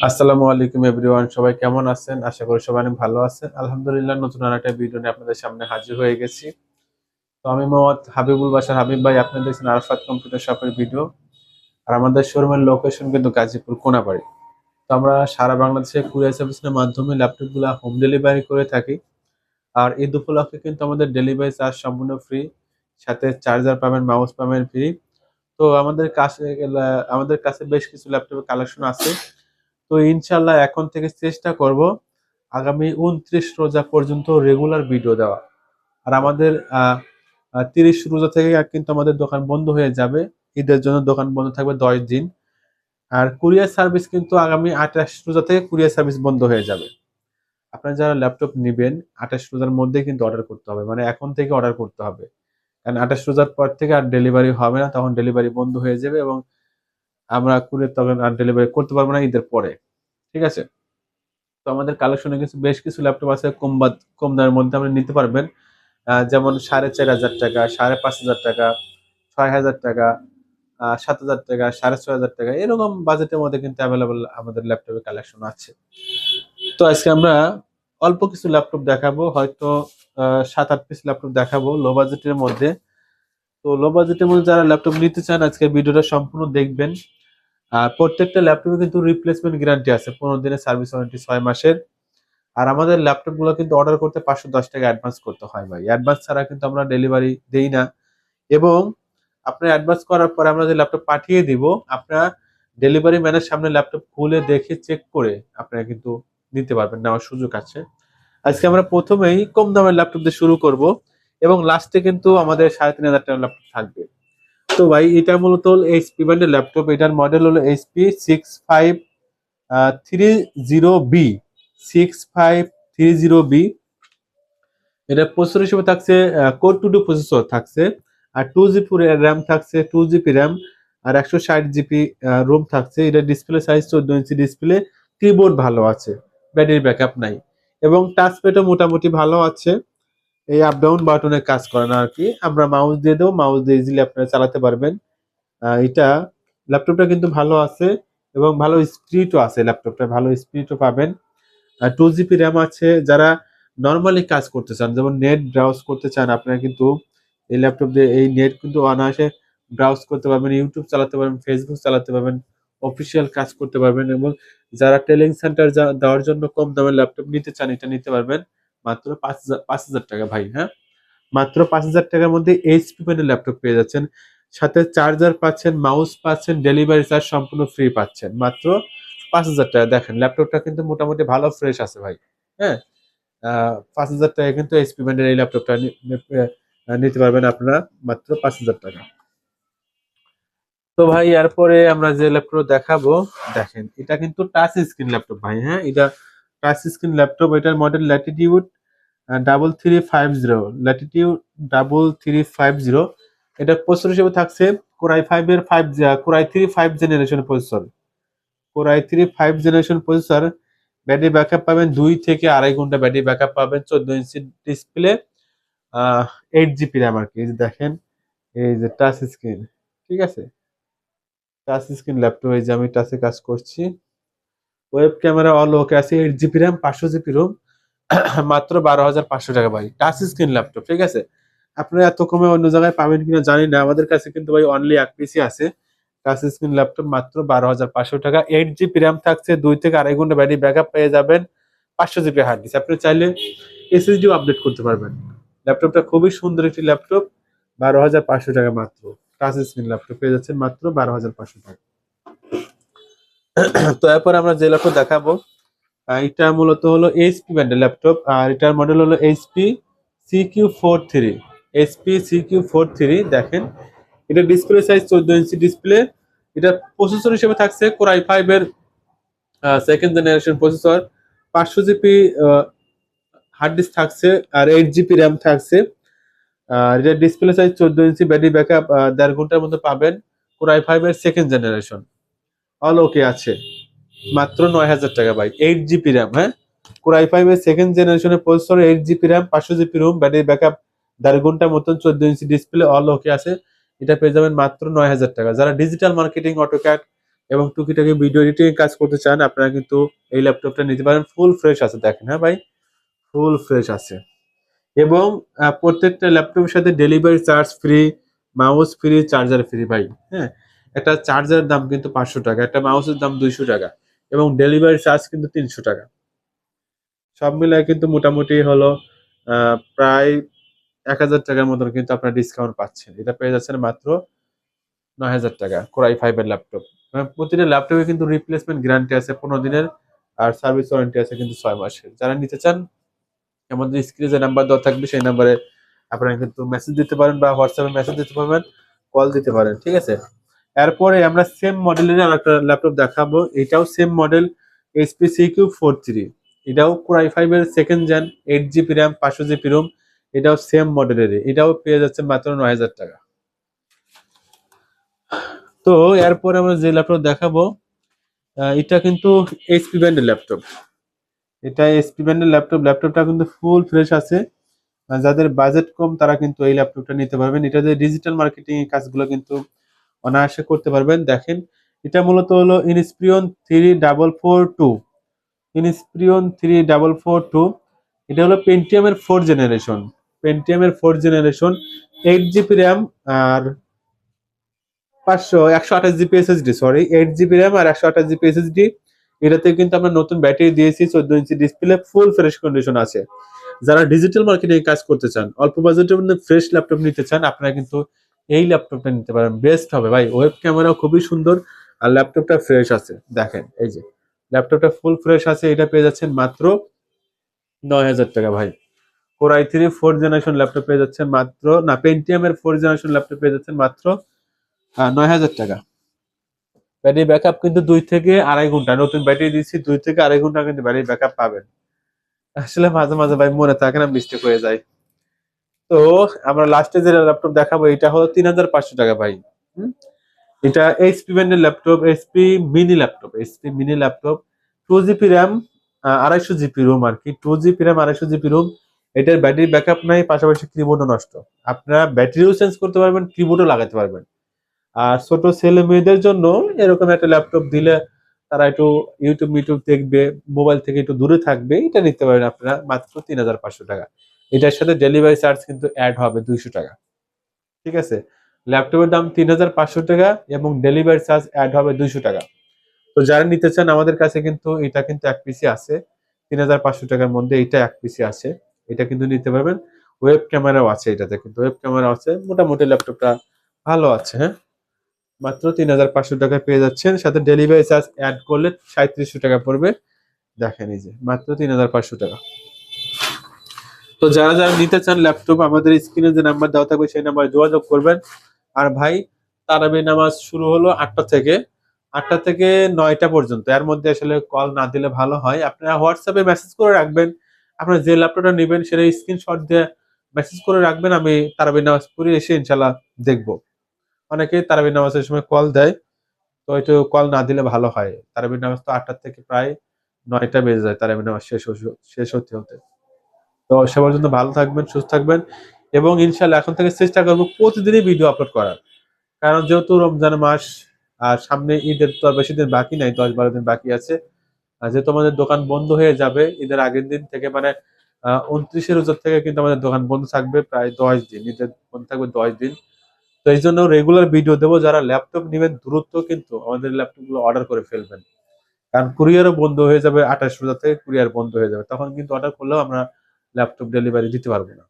আসসালামু আলাইকুম এভরিওয়ান, সবাই কেমন আছেন? আশা করি সবাই অনেক ভালো আছেন। আলহামদুলিল্লাহ, নতুন আরেকটা ভিডিও নিয়ে আপনাদের সামনে হাজির হয়ে গেছি। তো আমি মোহাম্মদ হাবিবুল বাশার হাবিব ভাই, আপনারা দেখছেন আরাফাত কম্পিউটার শপের ভিডিও। আর আমাদের শোরুমের লোকেশন কিন্তু গাজীপুর কোনাবাড়ি। তো আমরা সারা বাংলাদেশে কুরিয়ার সার্ভিসের মাধ্যমে ল্যাপটপ গুলা হোম ডেলিভারি করে থাকি। আর ঈদ উপলক্ষে কিন্তু আমাদের ডেলিভারি চার্জ সম্পূর্ণ ফ্রি, সাথে চার্জার পাবেন, মাউস পাবেন ফ্রি। তো আমাদের কাছে বেশ কিছু ল্যাপটপের কালেকশন আছে। তো ইনশাল্লাহ এখন থেকে চেষ্টা করব আগামী 29 রোজা পর্যন্ত রেগুলার ভিডিও দেওয়া। আর আমাদের 30 রোজা থেকে কিন্তু আমাদের দোকান বন্ধ হয়ে যাবে। ঈদের জন্য দোকান বন্ধ থাকবে 10 দিন। আর কুরিয়ার সার্ভিস কিন্তু আগামী 28 রোজা থেকে কুরিয়ার সার্ভিস বন্ধ হয়ে যাবে। আপনারা যারা ল্যাপটপ নেবেন 28 রোজার মধ্যে কিন্তু অর্ডার করতে হবে, মানে এখন থেকে অর্ডার করতে হবে। কারণ 28 রোজার পর থেকে আর ডেলিভারি হবে না, তখন ডেলিভারি বন্ধ হয়ে যাবে এবং আমরা কুরিয়ার তখন আর ডেলিভারি করতে পারবো না ঈদের পরে। ঠিক আছে? তো আমাদের কালেকশনে কিছু বেশ কিছু ল্যাপটপ আছে কম দামের মধ্যে আপনি নিতে পারবেন। যেমন 4,500 টাকা, 5,500 টাকা, 6,000 টাকা, 7,000 টাকা, 6,500 টাকা, এরকম বাজেটের মধ্যে কিন্তু অ্যাভেলেবল আমাদের ল্যাপটপের কালেকশন আছে। তো আজকে আমরা অল্প কিছু ল্যাপটপ দেখাবো, হয়তো 7-8 পিস ল্যাপটপ দেখাবো লো বাজেটের মধ্যে। তো লো বাজেটের মধ্যে যারা ল্যাপটপ নিতে চান আজকে ভিডিওটা সম্পূর্ণ দেখবেন। আর প্রত্যেকটা ল্যাপটপে কিন্তু রিপ্লেসমেন্ট গ্যারান্টি আছে, 15 দিনের সার্ভিস ওয়ারেন্টি, 6 মাসের। আর আমাদের ল্যাপটপ গুলো কিন্তু অর্ডার করতে 510 টাকা অ্যাডভান্স করতে হয় ভাই। অ্যাডভান্স ছাড়া কিন্তু আমরা ডেলিভারি দেই না। এবং আপনার অ্যাডভান্স করার পরে আমরা যে ল্যাপটপ পাঠিয়ে দিব, আপনার ডেলিভারি ম্যানের সামনে ল্যাপটপ খুলে দেখে চেক করে আপনারা কিন্তু নিতে পারবেন, নেওয়ার সুযোগ আছে। আজকে আমরা প্রথমেই কম দামের ল্যাপটপ দিয়ে শুরু করব এবং লাস্টে কিন্তু আমাদের 3,500 টাকার ল্যাপটপ থাকবে। তো ভাই এটা মূলত এইচপি ব্র্যান্ডের ল্যাপটপ। এটার মডেল হলো এইচপি 6530B, 6530B। এটা প্রসেসর হিসেবে থাকছে কোর 2 প্রসেসর থাকছে। আর 2 জিবি র্যাম থাকছে, 2 জিবি র্যাম। আর 160 জিবি রোম থাকছে। এটা display size 14 inch display. Keyboard ভালো আছে, ব্যাটারি ব্যাকআপ নাই। এবং টাচ প্যাডও মোটামুটি ভালো আছে। এই আপ ডাউন বাটনে কাজ করে না আর কি। আমরা মাউস দিয়ে দেবো, মাউস দিয়ে ইজিলি আপনারা চালাতে পারবেন। এটা ল্যাপটপটা কিন্তু ভালো আছে এবং ভালো স্পিডও আছে, ল্যাপটপটা ভালো স্পিডও পাবেন। আর 2 জিবি র্যাম আছে। যারা নর্মালি কাজ করতে চান, যেমন নেট ব্রাউজ করতে চান, আপনারা কিন্তু এই ল্যাপটপ দিয়ে এই নেট কিন্তু অনায়াসে ব্রাউজ করতে পারবেন, ইউটিউব চালাতে পারবেন, ফেসবুক চালাতে পারবেন, অফিসিয়াল কাজ করতে পারবেন। এবং যারা ট্রেনিং সেন্টার দেওয়ার জন্য কম দামের ল্যাপটপ নিতে চান, এটা নিতে পারবেন মাত্র 5,000 টাকা ভাই। হ্যাঁ, মাত্র 5,000 টাকার মধ্যে এইচপি প্যানেল ল্যাপটপ পেয়ে যাচ্ছেন। সাথে চার্জার পাচ্ছেন, মাউস পাচ্ছেন, ডেলিভারি চার্জ সম্পূর্ণ ফ্রি পাচ্ছেন মাত্র 5,000 টাকা। দেখেন ল্যাপটপটা কিন্তু মোটামুটি ভালো ফ্রেশ আছে ভাই। হ্যাঁ, 5,000 টাকা কিন্তু এইচপি ব্র্যান্ডের এই ল্যাপটপটা নিতে পারবেন আপনারা মাত্র 5,000 টাকা। তো ভাই এরপরে আমরা যে ল্যাপটপ দেখাবো, দেখেন এটা কিন্তু টাচ স্ক্রিন ল্যাপটপ ভাই। হ্যাঁ, এটা টাচ স্ক্রিন ল্যাপটপ। এটার মডেল ল্যাটিটিউড 3350, ল্যাটিটিউড 3350। এটা প্রসেসর হিসেবে থাকছে কোরাই ফাইভ এর five core i 3 5 generation processor. Core i 3 5 generation processor. Battery backup পাবেন 2 থেকে 2.5 ঘন্টা ব্যাটারি ব্যাকআপ পাবেন। 14 ইঞ্চি ডিসপ্লে, 8 জিবি র্যাম আর কি। এই যে দেখেন, এই যে টাচ স্ক্রিন। ঠিক আছে, টাচ স্ক্রিন ল্যাপটপ। এই যে আমি টাচে কাজ করছি। ওয়েব ক্যামেরা অল ওকে আছে। 8 জিবি র্যাম, 500 জিবি রোম। মাত্র 12,500 টাকা ভাই, টাচ স্ক্রিন ল্যাপটপ। ঠিক আছে, আপনারা এত কমে অন্য জায়গায় পাবেন কিনা জানি না, আমাদের কাছে কিন্তু ভাই অনলি এক পিসি আছে টাচ স্ক্রিন ল্যাপটপ, মাত্র 12,500 টাকা। 8 জিবি র্যাম থাকছে, 2 থেকে 2.5 ঘন্টা ব্যাটারি ব্যাকআপ পেয়ে যাবেন। 500 জিবি হার্ড ডিস্ক। আপনি চাইলে এসএসডিও আপডেট করতে পারবেন। ল্যাপটপটা খুবই সুন্দর একটি ল্যাপটপ। 12,500 টাকা মাত্র টাচ স্ক্রিন ল্যাপটপ পেয়ে যাচ্ছেন মাত্র 12,500 টাকা। তো এরপর আমরা যে ল্যাপটপ দেখাবো, এটা মূলত হলো এইচপি ব্র্যান্ডের ল্যাপটপ। আর এটার মডেল হলো এইচপি CQ43। এইচপি CQ43 দেখেন, এটা ডিসপ্লে সাইজ 14 ইঞ্চি ডিসপ্লে। এটা প্রসেসর হিসেবে থাকছে কোরাই ফাইভ এর second generation processor. 500 GB hard disk থাকছে আর 8 জিবি র্যাম থাকছে। আর এটা display size 14 inch, battery backup 1.5 ঘন্টার মধ্যে পাবেন। কোরাই ফাইভ এর সেকেন্ড জেনারেশন অল ওকে আছে। মাত্র 9,000 টাকা ভাই, 8 জিবি র্যাম। হ্যাঁ, কোরাই ফাইভ এর সেকেন্ড জেনারেশনের processor, 8 GB RAM, 500 GB ROM, battery backup 1.5 ঘন্টার মতন, 14 ইঞ্চি ডিসপ্লে অল ওকে আছে। এটা পেয়ে যাবেন মাত্র 9,000 টাকা। যারা ডিজিটাল মার্কেটিং, অটোক্যাড, এবং টুকিটাকি ভিডিও এডিটিং কাজ করতে চান, আপনারা কিন্তু এই ল্যাপটপটা নিতে পারেন। ফুল ফ্রেশ আছে, দেখেন হ্যাঁ ভাই, ফুল ফ্রেশ আছে। এবং প্রত্যেকটা ল্যাপটপের সাথে delivery charge free, mouse free, charger free ভাই। হ্যাঁ, একটা চার্জারের দাম কিন্তু 500 টাকা, একটা মাউসের দাম 200 টাকা, এবং ডেলিভারি চার্জ কিন্তু 300 টাকা। সব মিলায় কিন্তু মোটামুটি হলো প্রায় 1000 টাকার মতন কিন্তু আপনার ডিসকাউন্ট পাচ্ছেন। এটা পেয়ে যাচ্ছেন মাত্র 9000 টাকা কোরাই 5 এর ল্যাপটপ। প্রতিটা ল্যাপটপে কিন্তু রিপ্লেসমেন্ট গ্যারান্টি আছে 15 দিনের, আর সার্ভিস ওয়ারেন্টি আছে কিন্তু 6 মাসের। যারা নিতে চান আমাদের স্ক্রিনে যে নাম্বার দেওয়া থাকবে সেই নাম্বারে আপনারা কিন্তু মেসেজ দিতে পারেন, বা হোয়াটসঅ্যাপে মেসেজ দিতে পারবেন, কল দিতে পারেন, ঠিক আছে। এরপরে আমরা সেম মডেলের আর একটা ল্যাপটপ দেখাবো। এটাও সেম মডেল, এইচপি CQ43। এটাও কোরাই 5 এর second gen, 8 GB RAM, 500 GB ROM. এটাও সেম মডেলের, এটাও পেয়ে যাচ্ছে মাত্র 9000 টাকা। তো এরপরে আমরা যে ল্যাপটপ দেখাবো এটা কিন্তু এইচপি ব্র্যান্ডের ল্যাপটপ। এটা এইচপি ব্র্যান্ডের ল্যাপটপ। ল্যাপটপটা কিন্তু ফুল ফ্রেশ আছে। যাদের বাজেট কম তারা কিন্তু এই ল্যাপটপটা নিতে পারবেন। এটা যে ডিজিটাল মার্কেটিং কাজগুলো কিন্তু অনায়াসে করতে পারবেন। দেখেন, এটা মূলত হলো ইনস্পিরিয়ন 3442, ইনস্পিরিয়ন 3442। এটা হলো পেন্টিয়ামের 4 জেনারেশন, পেন্টিয়ামের 4 জেনারেশন, 8 জিবি র্যাম আর 128 GB SSD, sorry 8 GB RAM আর 128 জিবি এসএসডি। এটাতে কিন্তু আমরা নতুন ব্যাটারি দিয়েছি, 14 inch display, full fresh condition আছে। যারা ডিজিটাল মার্কেটিং কাজ করতে চান, অল্প বাজেটের মধ্যে ফ্রেশ ল্যাপটপ নিতে চান, আপনারা কিন্তু এই ল্যাপটপটা নিতে পারেন, বেস্ট হবে ভাই। ওয়েব ক্যামেরাও খুবই সুন্দর, আর ল্যাপটপটা ফ্রেশ আছে। দেখেন এই যে ল্যাপটপটা ফুল ফ্রেশ আছে। এটা পেয়ে যাচ্ছেন মাত্র 9000 টাকা ভাই। কোর i3 4 জেনারেশন ল্যাপটপ পেয়ে যাচ্ছেন মাত্র, না পেন্টিয়ামের 4 জেনারেশন ল্যাপটপ পেয়ে যাচ্ছেন মাত্র 9000 টাকা। ব্যাটারি ব্যাকআপ কিন্তু 2 থেকে আড়াই ঘন্টা, নতুন ব্যাটারি দিচ্ছি, 2 থেকে আড়াই ঘন্টা কিন্তু ব্যাটারি ব্যাকআপ পাবেন। আসলে মাঝে মাঝে ভাই মনে থাকে না, মিস্টেক হয়ে যায়। তো আমরা লাস্টে যে ল্যাপটপ দেখাবো এটা হলো 3500 টাকা ভাই। হুম? এটা এইচপি ব্র্যান্ডের laptop, HP mini laptop, 2 GB RAM, 250 GB ROM আর কি, 2 জিবি র্যাম, 250 জিবি রোম। এটার ব্যাটারি ব্যাকআপ নাই, পাশাপাশি কিবোর্ডও নষ্ট। আপনারা ব্যাটারিও চেঞ্জ করতে পারবেন, কিবোর্ডও লাগাতে পারবেন। আর ছোট ছেলে মেয়েদের জন্য এরকম একটা ল্যাপটপ দিলে তারা একটু ইউটিউব মিউটিউব দেখবে, মোবাইল থেকে একটু দূরে থাকবে, এটা নিতে পারেন আপনারা মাত্র 3500 টাকা। এটার সাথে ডেলিভারি চার্জ কিন্তু অ্যাড হবে 200 টাকা, ঠিক আছে। ল্যাপটপের দাম 3500 টাকা এবং ডেলিভারি চার্জ অ্যাড হবে 200 টাকা। তো যারা নিতে চান আমাদের কাছে কিন্তু এটা কিন্তু এক পিসি আছে, 3500 টাকার মধ্যে এটা এক পিসি আছে। এটা কিন্তু নিতে পারবেন। ওয়েব ক্যামেরাও আছে, এটাতে কিন্তু ওয়েব ক্যামেরা আছে, মোটামুটি ল্যাপটপটা ভালো আছে। হ্যাঁ, মাত্র 3500 টাকায় পেয়ে যাচ্ছেন, সাথে ডেলিভারি চার্জ অ্যাড করলে 3700 টাকা পড়বে। দেখেন এই যে মাত্র 3500 টাকা। তো যারা যারা নিতে চান ল্যাপটপ, আমাদের স্ক্রিনে যে নাম্বার দেওয়া থাকবে সেই নাম্বারে যোগাযোগ করবেন। আর ভাই, তারাবি নামাজ শুরু হলো 8টা থেকে, 8টা থেকে 9টা পর্যন্ত। এর মধ্যে আসলে কল না দিলে ভালো হয়। আপনারা হোয়াটসঅ্যাপে মেসেজ করে রাখবেন, আপনারা যে ল্যাপটপটা নেবেন সেটা স্ক্রিনশট দিয়ে মেসেজ করে রাখবেন। আমি তারাবি নামাজ পড়ে এসে ইনশাল্লাহ দেখবো। অনেকে তারাবি নামাজের সময় কল দেয়, তো একটু কল না দিলে ভালো হয়। তারাবির নামাজ তো 8টা থেকে প্রায় 9টা বেজে যায় তারাবির নামাজ শেষ হতে হতে। তো সে পর্যন্ত ভালো থাকবেন, সুস্থ থাকবেন, এবং ইনশাল্লাহ এখন থেকে চেষ্টা করবো প্রতিদিনই ভিডিও আপলোড করার। কারণ যেহেতু রমজান মাস, আর সামনে ঈদের তো আর বেশি দিন বাকি নাই, 10-12 দিন বাকি আছে। আর যেহেতু আমাদের দোকান বন্ধ হয়ে যাবে ঈদের আগের দিন থেকে, মানে 29 রোজার থেকে কিন্তু আমাদের দোকান বন্ধ থাকবে প্রায় 10 দিন, ঈদের বন্ধ থাকবে 10 দিন। তো এই জন্য রেগুলার ভিডিও দেবো। যারা ল্যাপটপ নেবেন দ্রুত কিন্তু আমাদের ল্যাপটপ গুলো অর্ডার করে ফেলবেন, কারণ কুরিয়ারও বন্ধ হয়ে যাবে, 28 রোজা থেকে কুরিয়ার বন্ধ হয়ে যাবে, তখন কিন্তু অর্ডার করলেও আমরা ল্যাপটপ ডেলিভারি দিতে পারবো না।